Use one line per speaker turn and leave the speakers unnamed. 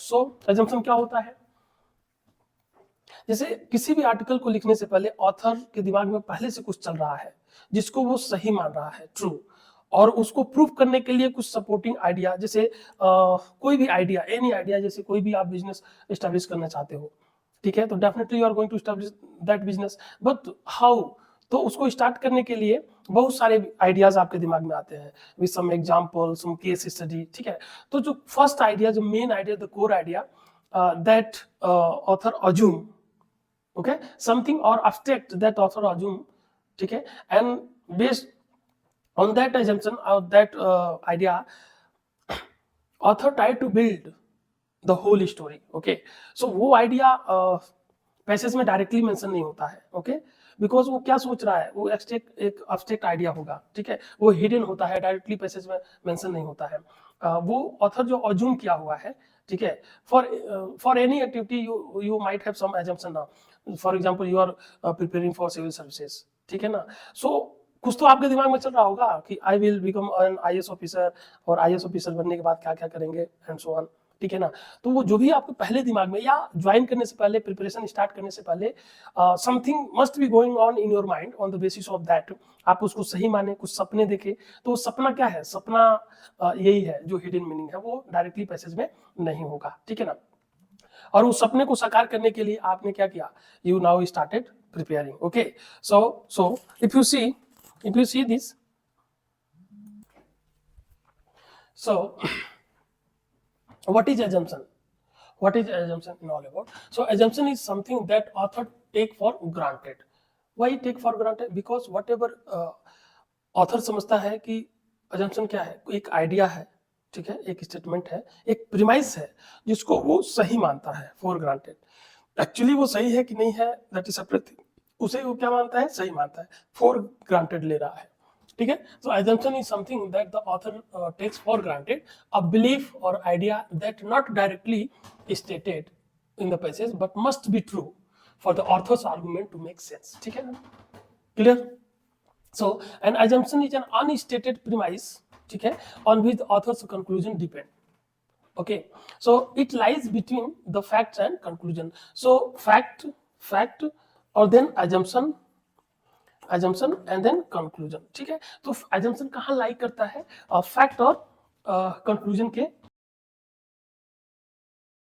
सो assumption क्या होता है? जैसे किसी भी आर्टिकल को लिखने से पहले ऑथर के दिमाग में पहले से कुछ चल रहा है जिसको वो सही मान रहा है, ट्रू, और उसको प्रूव करने के लिए कुछ सपोर्टिंग आइडिया, जैसे कोई भी आइडिया, एनी आइडिया, जैसे कोई भी आप बिजनेस एस्टेब्लिश करना चाहते हो, ठीक है, तो definitely you are going to establish that business, but how? तो उसको स्टार्ट करने के लिए बहुत सारे आइडियाज आपके दिमाग में आते हैं with some example, some case study, ठीक है। तो जो फर्स्ट आइडिया, जो main idea, the core idea that author assume, okay, something or abstract that author assume, ठीक है, and based on that assumption or that idea, author try to build the whole story, okay। so वो idea passage में directly mention नहीं होता है, okay, because वो क्या सोच रहा है, वो एक abstract आइडिया होगा, ठीक है, वो हिडन होता है, डायरेक्टली पैसेज में मेंशन नहीं होता है। वो ऑथर जो अज्यूम किया हुआ है, ठीक है, for any activity you might have some assumption now, for example you are preparing for civil services, ठीक है ना, सो कुछ तो आपके दिमाग में चल रहा होगा कि I will become an IAS officer, और आईएएस ऑफिसर बनने के बाद क्या क्या करेंगे एंड सो ऑन, ठीक है ना। तो वो जो भी आपके पहले दिमाग में, या ज्वाइन करने से पहले, प्रिपरेशन स्टार्ट करने से पहले, something must be going on in your mind, on the basis of that आप उसको सही माने, कुछ सपने देखे, तो सपना क्या है, सपना यही है जो हिडन मीनिंग है, वो डायरेक्टली पैसेज में नहीं होगा, ठीक है ना। और उस सपने को साकार करने के लिए आपने क्या किया, you now started preparing, okay. So if you see this, so what is assumption in all about? So assumption is something that author take for granted. Why take for granted? Because whatever author समझता है कि assumption क्या है, एक idea है, ठीक है, एक स्टेटमेंट है, एक प्रीमाइस है जिसको वो सही मानता है, फॉर ग्रांटेड। एक्चुअली वो सही है कि नहीं है, दैट इज सेपरेट थिंग, उसे वो क्या मानता है, सही मानता है, फॉर ग्रांटेड ले रहा है, ठीक है। सो assumption is something that the author takes for granted, a belief or idea that not directly stated in the passage but must be true for the author's argument to make sense, ठीक है ना, clear. So an assumption is an unstated premise, ठीक है, on which the author's conclusion depend, okay। So it lies between the facts and conclusion, so fact or then assumption and then conclusion, ठीक है। तो assumption कहाँ लाई करता है, fact और conclusion के